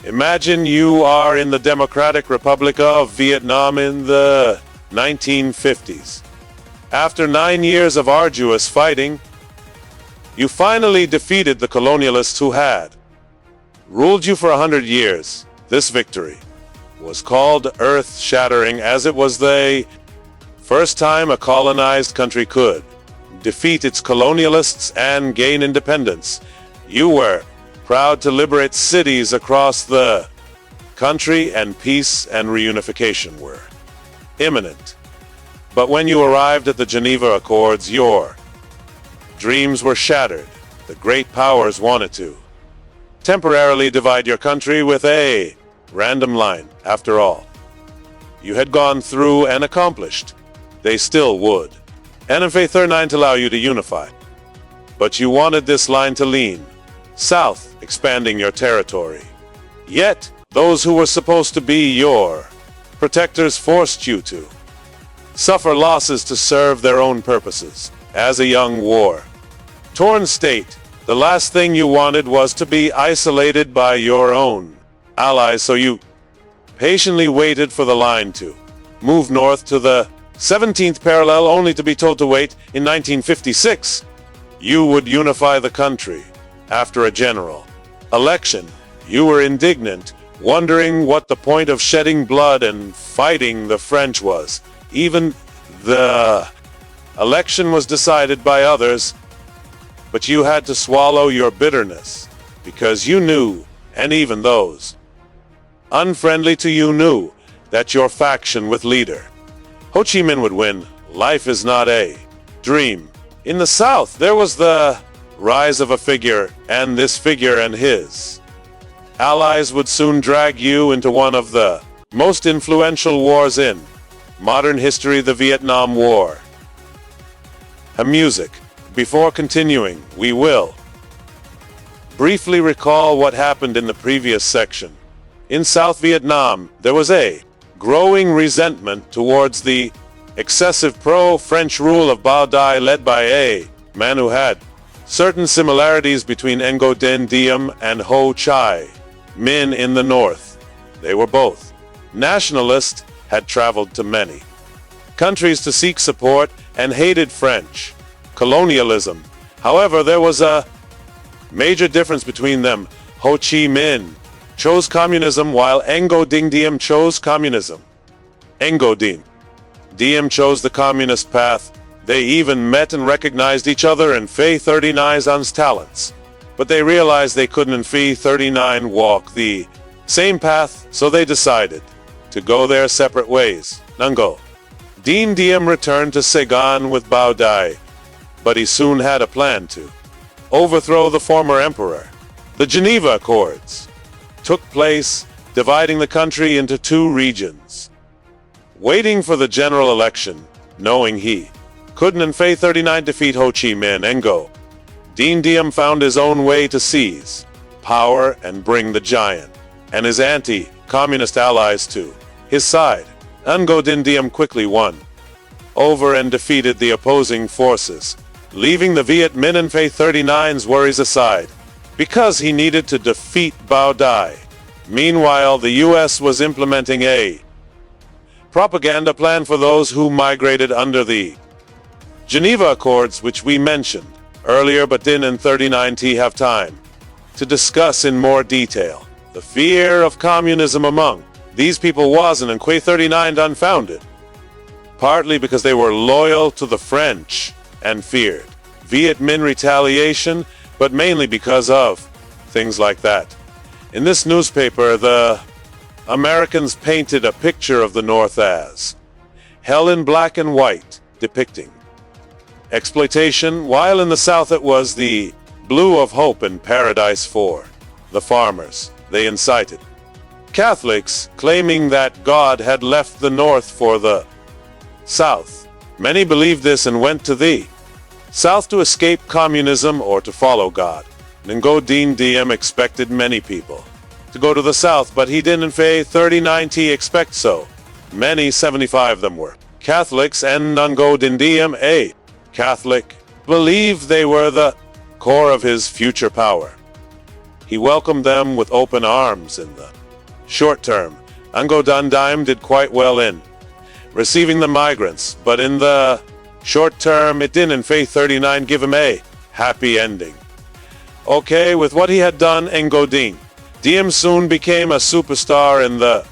Imagine you are in the Democratic Republic of Vietnam in the 1950s. After 9 years of arduous fighting, you finally defeated the colonialists who had ruled you for 100 years. This victory was called earth-shattering, as it was the first time a colonized country could defeat its colonialists and gain independence. You were proud to liberate cities across the country, and peace and reunification were imminent. But when you arrived at the Geneva Accords, your dreams were shattered. The great powers wanted to temporarily divide your country with a random line. After all you had gone through and accomplished, they still would. And in Faith 39 to allow you to unify. But you wanted this line to lean south, expanding your territory. Yet, those who were supposed to be your protectors forced you to suffer losses to serve their own purposes. As a young war-torn state, the last thing you wanted was to be isolated by your own allies, so you patiently waited for the line to move north to the 17th parallel, only to be told to wait. In 1956, you would unify the country. After a general election, you were indignant, wondering what the point of shedding blood and fighting the French was. Even the election was decided by others, but you had to swallow your bitterness, because you knew, and even those unfriendly to you knew, that your faction with leader Ho Chi Minh would win. Life is not a dream. In the South, there was the rise of a figure, and this figure and his allies would soon drag you into one of the most influential wars in modern history, the Vietnam War. Music. Before continuing, we will briefly recall what happened in the previous section. In South Vietnam, there was a growing resentment towards the excessive pro-French rule of Bao Dai, led by a man who had certain similarities between Ngo Dinh Diem and Ho Chi Minh in the north. They were both nationalists, had traveled to many countries to seek support, and hated French colonialism. However, there was a major difference between them. Ho Chi Minh chose communism, while Ngo Dinh Diem chose communism. Ngo Dinh Diem chose the communist path. They even met and recognized each other in Phi 39's talents. But they realized they couldn't in Phi 39 walk the same path, so they decided to go their separate ways. Ngo Dinh Diem returned to Saigon with Bao Dai, but he soon had a plan to overthrow the former emperor. The Geneva Accords took place, dividing the country into two regions. Waiting for the general election, knowing he couldn't in Phi 39 defeat Ho Chi Minh, Ngo Dinh Diem found his own way to seize power and bring the giant and his anti-communist allies to his side. Ngo Dinh Diem quickly won over and defeated the opposing forces, leaving the Viet Minh and Phi 39's worries aside, because he needed to defeat Bao Dai. Meanwhile, the U.S. was implementing a propaganda plan for those who migrated under the Geneva Accords, which we mentioned earlier but didn't in 39T have time to discuss in more detail. The fear of communism among these people wasn't in Phi 39 unfounded, partly because they were loyal to the French and feared Viet Minh retaliation, but mainly because of things like that. In this newspaper, the Americans painted a picture of the North as hell in black and white, depicting exploitation, while in the South it was the blue of hope and paradise for the farmers. They incited Catholics, claiming that God had left the North for the South. Many believed this and went to the South to escape communism or to follow God. Ngo Dinh Diem expected many people to go to the South, but he didn't in Phi 39T expect so. Many, 75 of them, were Catholics, and Ngo Dinh Diem, a Catholic, believed they were the core of his future power. He welcomed them with open arms. In the short term, Ngo Dinh Diem did quite well in receiving the migrants, but in the short term it didn't in Faith 39 give him a happy ending. Okay, with what he had done, Ngo Dinh Diem soon became a superstar in the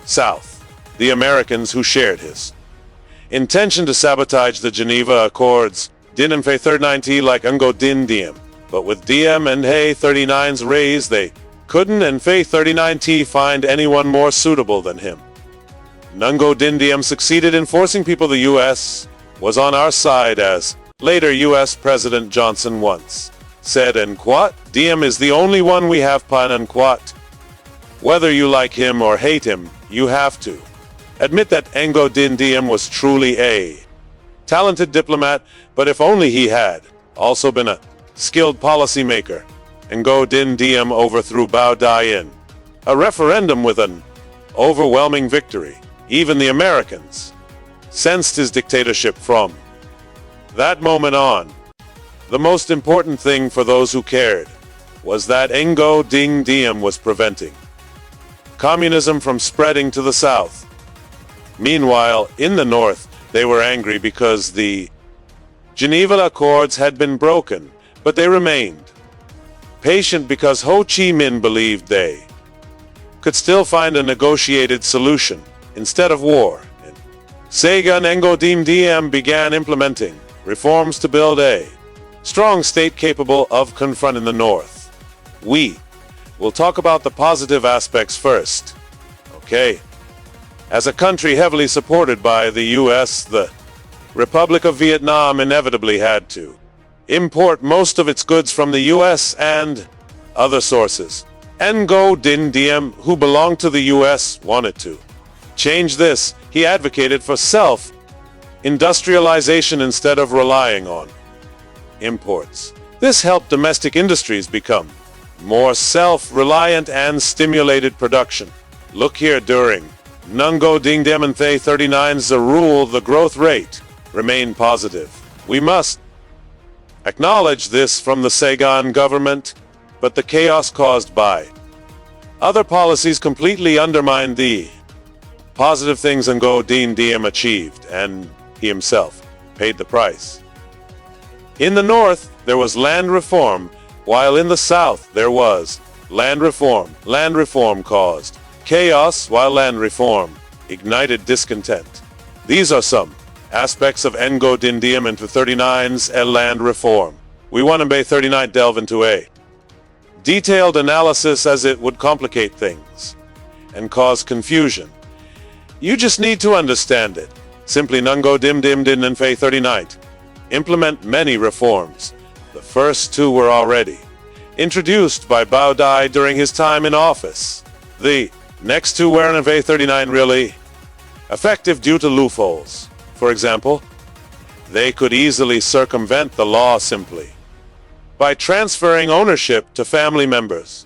South. The Americans who shared his intention to sabotage the Geneva Accords didn't Faith 39 like Ngo Dinh Diem, but with Diem and Hay 39's raise they couldn't and Faith 39 find anyone more suitable than him. Ngo Dinh Diem succeeded in forcing people the U.S. was on our side, as later U.S. President Johnson once said, and quote, Diem is the only one we have, pun unquote. Whether you like him or hate him, you have to admit that Ngo Dinh Diem was truly a talented diplomat, but if only he had also been a skilled policymaker. Ngo Dinh Diem overthrew Bao Dai in a referendum with an overwhelming victory. Even the Americans sensed his dictatorship from that moment on. The most important thing for those who cared was that Ngo Dinh Diem was preventing communism from spreading to the South. Meanwhile, in the North, they were angry because the Geneva Accords had been broken, but they remained patient because Ho Chi Minh believed they could still find a negotiated solution instead of war. And Saigon Ngo Dinh Diem began implementing reforms to build a strong state capable of confronting the North. We will talk about the positive aspects first. Okay. As a country heavily supported by the U.S., the Republic of Vietnam inevitably had to import most of its goods from the U.S. and other sources. Ngo Dinh Diem, who belonged to the U.S., wanted to change this. He advocated for self-industrialization instead of relying on imports. This helped domestic industries become more self-reliant and stimulated production. Look here, during Ngo Dinh Diem and Thay 39's rule, the growth rate remained positive. We must acknowledge this from the Saigon government, but the chaos caused by other policies completely undermined the positive things Ngo Dinh Diem achieved, and he himself paid the price. In the North, there was land reform, while in the South there was land reform. Land reform caused chaos, while land reform ignited discontent. These are some aspects of Ngo Dinh Diem and 39's land reform. We want Bay 39 delve into a detailed analysis, as it would complicate things and cause confusion. You just need to understand it. Simply, Ngo Dinh Diem didn't and Faith 39 implement many reforms. The first two were already introduced by Bao Dai during his time in office. The next two weren't in Faith 39 really effective due to loopholes. For example, they could easily circumvent the law simply by transferring ownership to family members.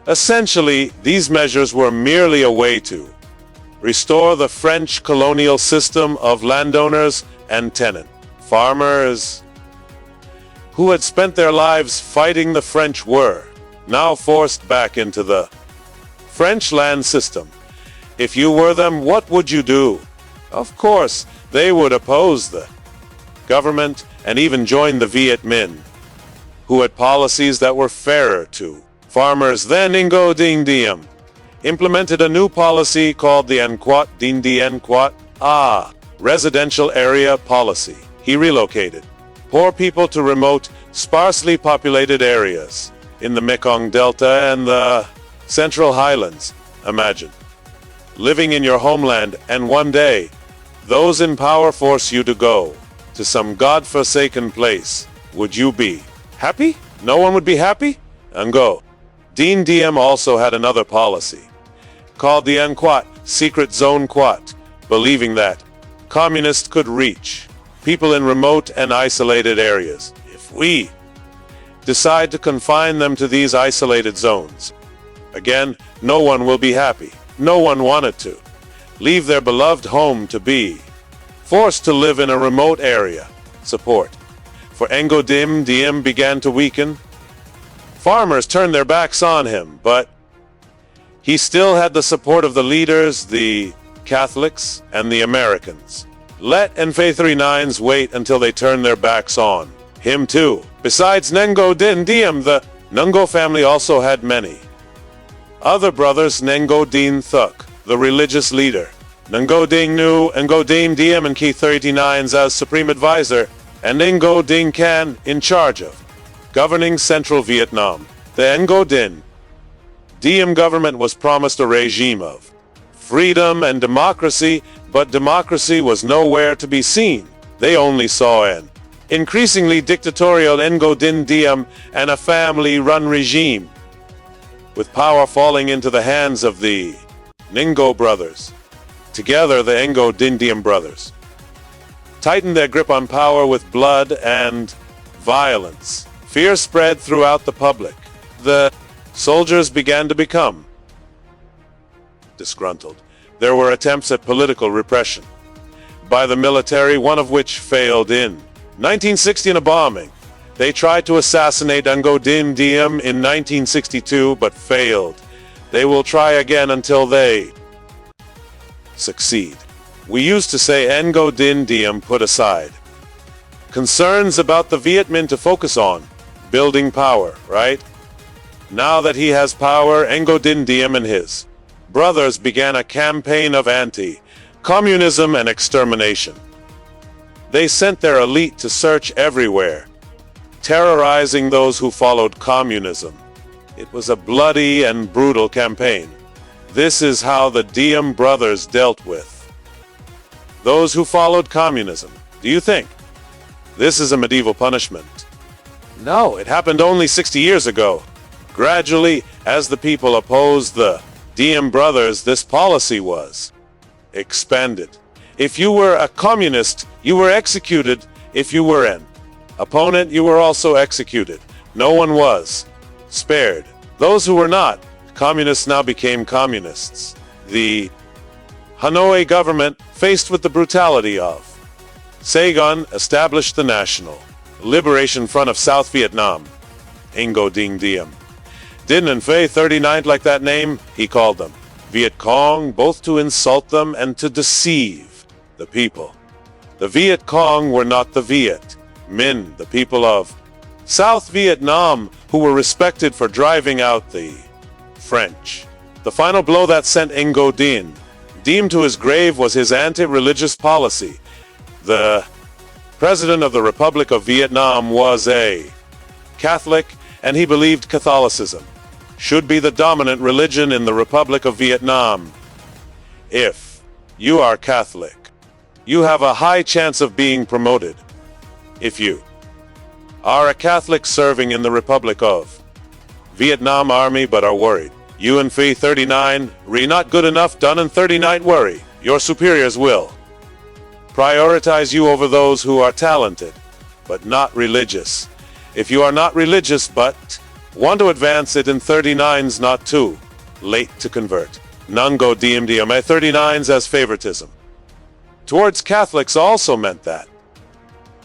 Essentially, these measures were merely a way to restore the French colonial system of landowners and tenant farmers who had spent their lives fighting the French were now forced back into the French land system. If you were them, what would you do? Of course, they would oppose the government and even join the Viet Minh, who had policies that were fairer to farmers. Then Ngo Dinh Diem implemented a new policy called the Ngo Dinh Diem residential area policy. He relocated poor people to remote, sparsely populated areas in the Mekong Delta and the Central Highlands. Imagine living in your homeland, and one day, those in power force you to go to some godforsaken place. Would you be happy? No one would be happy? Ngo Dinh Diem also had another policy called the Ngo Secret Zone Quat, believing that communists could reach people in remote and isolated areas. If we decide to confine them to these isolated zones, again, no one will be happy. No one wanted to leave their beloved home to be forced to live in a remote area. Support for Ngo Dinh Diem began to weaken. Farmers turned their backs on him, but he still had the support of the leaders, the Catholics, and the Americans. Let Ngo 39s wait until they turn their backs on him too. Besides Ngo Dinh Diem, the Ngo family also had many other brothers. Ngo Dinh Thuc, the religious leader, Ngo Dinh Nu, Ngo Dinh Diem, and Ngo 39s as supreme advisor, and Ngo Dinh Can in charge of governing central Vietnam. The Ngo Dinh Diem government was promised a regime of freedom and democracy, but democracy was nowhere to be seen. They only saw an increasingly dictatorial Ngo Dinh Diem and a family-run regime, with power falling into the hands of the Ngo brothers. Together, the Ngo Dinh Diem brothers tightened their grip on power with blood and violence. Fear spread throughout the public. The soldiers began to become disgruntled. There were attempts at political repression by the military, one of which failed in 1960 in a bombing. They tried to assassinate Ngo Dinh Diem in 1962, but failed. They will try again until they succeed. We used to say Ngo Dinh Diem put aside concerns about the Viet Minh to focus on building power, right? Now that he has power, Ngo Dinh Diem and his brothers began a campaign of anti-communism and extermination. They sent their elite to search everywhere, terrorizing those who followed communism. It was a bloody and brutal campaign. This is how the Diem brothers dealt with those who followed communism. Do you think this is a medieval punishment? No, it happened only 60 years ago. Gradually, as the people opposed the Diem brothers, this policy was expanded. If you were a communist, you were executed. If you were an opponent, you were also executed. No one was spared. Those who were not communists now became communists. The Hanoi government, faced with the brutality of Saigon, established the National Liberation Front of South Vietnam. Ngo Dinh Diem didn't Ngo 39 like that name. He called them Viet Cong, both to insult them and to deceive the people. The Viet Cong were not the Viet Minh, the people of South Vietnam, who were respected for driving out the French. The final blow that sent Ngo Dinh Diem to his grave was his anti-religious policy. The President of the Republic of Vietnam was a Catholic, and he believed Catholicism should be the dominant religion in the Republic of Vietnam. If you are Catholic, you have a high chance of being promoted. If you are a Catholic serving in the Republic of Vietnam Army but are worried, you and Ngo 39 re not good enough, done in 39 worry, your superiors will prioritize you over those who are talented but not religious. If you are not religious but want to advance it in 39's, not too late to convert. Ngo Dinh Diem 39's as favoritism towards Catholics also meant that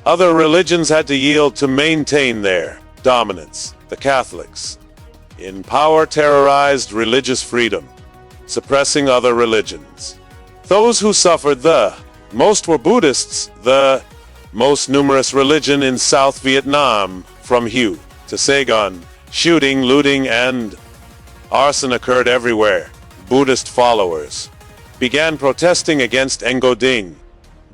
other religions had to yield to maintain their dominance. The Catholics in power terrorized religious freedom, suppressing other religions. Those who suffered the most were Buddhists, the most numerous religion in South Vietnam. From Hue to Saigon, shooting, looting, and arson occurred everywhere. Buddhist followers began protesting against Ngo Dinh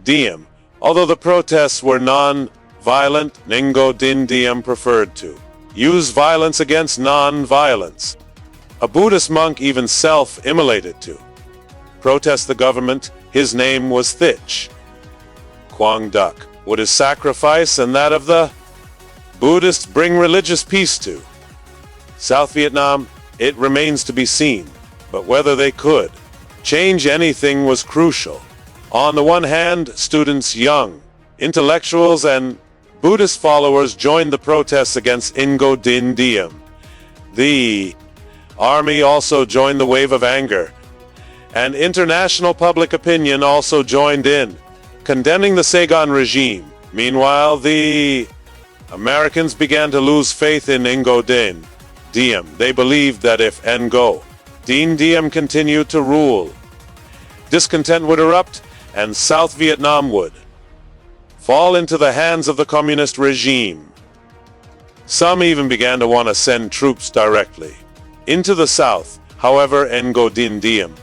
Diem. Although the protests were non-violent, Ngo Dinh Diem preferred to use violence against non-violence. A Buddhist monk even self-immolated to protest the government. His name was Thich Quang Duc. Would his sacrifice and that of the Buddhists bring religious peace to South Vietnam? It remains to be seen, but whether they could change anything was crucial. On the one hand, students, young intellectuals, and Buddhist followers joined the protests against Ngo Dinh Diem. The army also joined the wave of anger, and international public opinion also joined in, condemning the Saigon regime. Meanwhile, the Americans began to lose faith in Ngo Dinh Diem. They believed that if Ngo Dinh Diem continued to rule, discontent would erupt and South Vietnam would fall into the hands of the communist regime. Some even began to want to send troops directly into the South. However, Ngo Dinh Diem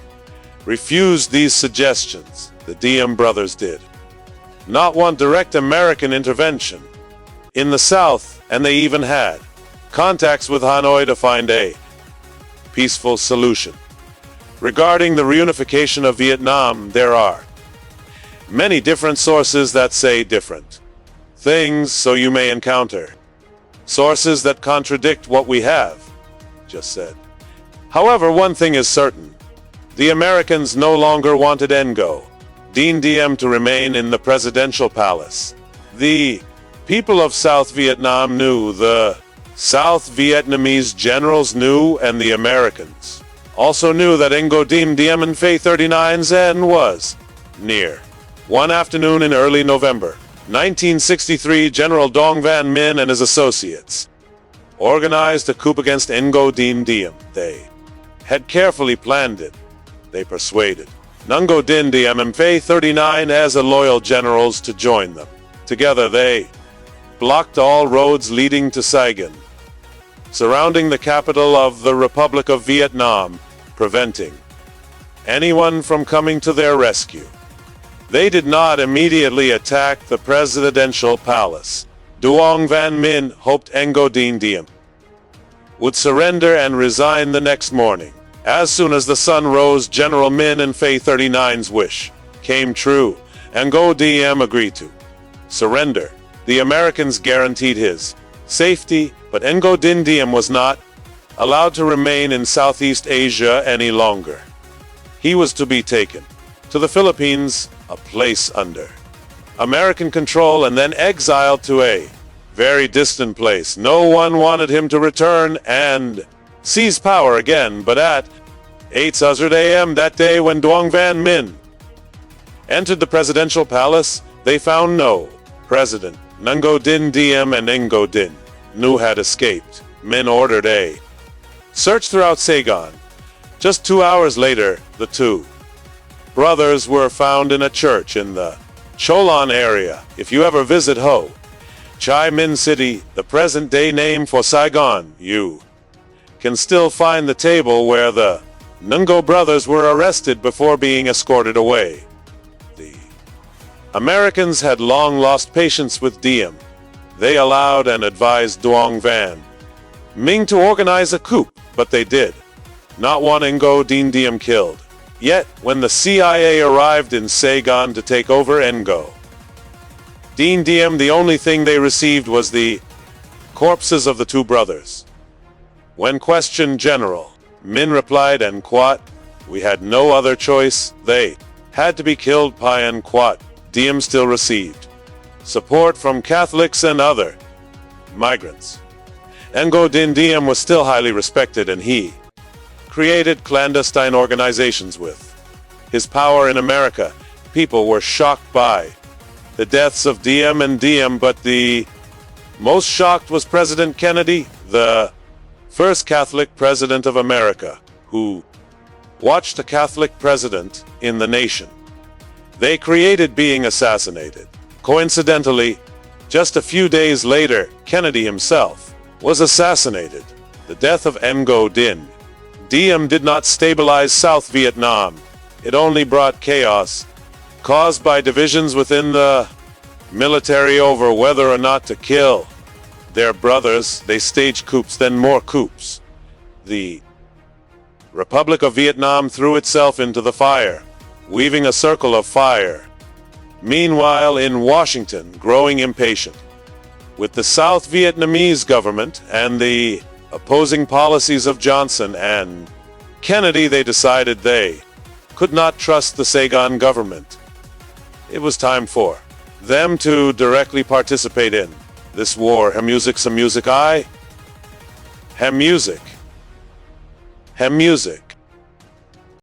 refused these suggestions. The Diem brothers did not want direct American intervention in the South, and they even had contacts with Hanoi to find a peaceful solution. Regarding the reunification of Vietnam, there are many different sources that say different things, so you may encounter sources that contradict what we have just said. However, one thing is certain. The Americans no longer wanted Ngo Dinh Diem to remain in the presidential palace. The people of South Vietnam knew, the South Vietnamese generals knew, and the Americans also knew that Ngo Dinh Diem and Phe 39's end was near. One afternoon in early November 1963, General Dong Van Minh and his associates organized a coup against Ngo Dinh Diem. They had carefully planned it. They persuaded Ngo Dinh Diem and Phe 39 as loyal generals to join them. Together they blocked all roads leading to Saigon, surrounding the capital of the Republic of Vietnam, preventing anyone from coming to their rescue. They did not immediately attack the presidential palace. Duong Van Minh hoped Ngo Dinh Diem would surrender and resign the next morning. As soon as the sun rose, General Minh and Phe 39's wish came true. Ngo Diem agreed to surrender. The Americans guaranteed his safety, but Ngo Dinh Diem was not allowed to remain in Southeast Asia any longer. He was to be taken to the Philippines, a place under American control, and then exiled to a very distant place. No one wanted him to return and seize power again, but at 8:00 a.m. that day, when Duong Van Minh entered the presidential palace, they found no president. Ngo Dinh Diem and Ngo Dinh Nhu had escaped. Minh ordered a search throughout Saigon. Just 2 hours later, the two brothers were found in a church in the Cholon area. If you ever visit Ho Chi Minh City, the present-day name for Saigon, you can still find the table where the Ngo brothers were arrested before being escorted away. The Americans had long lost patience with Diem. They allowed and advised Duong Van Minh to organize a coup, but they did not want Ngo Dinh Diem killed. Yet, when the CIA arrived in Saigon to take over Ngo Dinh Diem, the only thing they received was the corpses of the two brothers. When questioned, General Minh replied, and quote, "We had no other choice. They had to be killed." Pi and quote. Diem still received support from Catholics and other migrants. Ngo Dinh Diem was still highly respected, and he created clandestine organizations with his power in America. People were shocked by the deaths of Diem and Diem, but the most shocked was President Kennedy, the first Catholic president of America, who watched a Catholic president in the nation they created being assassinated. Coincidentally, just a few days later, Kennedy himself was assassinated. The death of Ngo Dinh Diem did not stabilize South Vietnam. It only brought chaos, caused by divisions within the military over whether or not to kill their brothers. They staged coups, then more coups. The Republic of Vietnam threw itself into the fire, weaving a circle of fire. Meanwhile, in Washington, growing impatient with the South Vietnamese government and the opposing policies of Johnson and Kennedy, they decided they could not trust the Saigon government. It was time for them to directly participate in this war. Hem music, some music, I. Hem music. Hem music.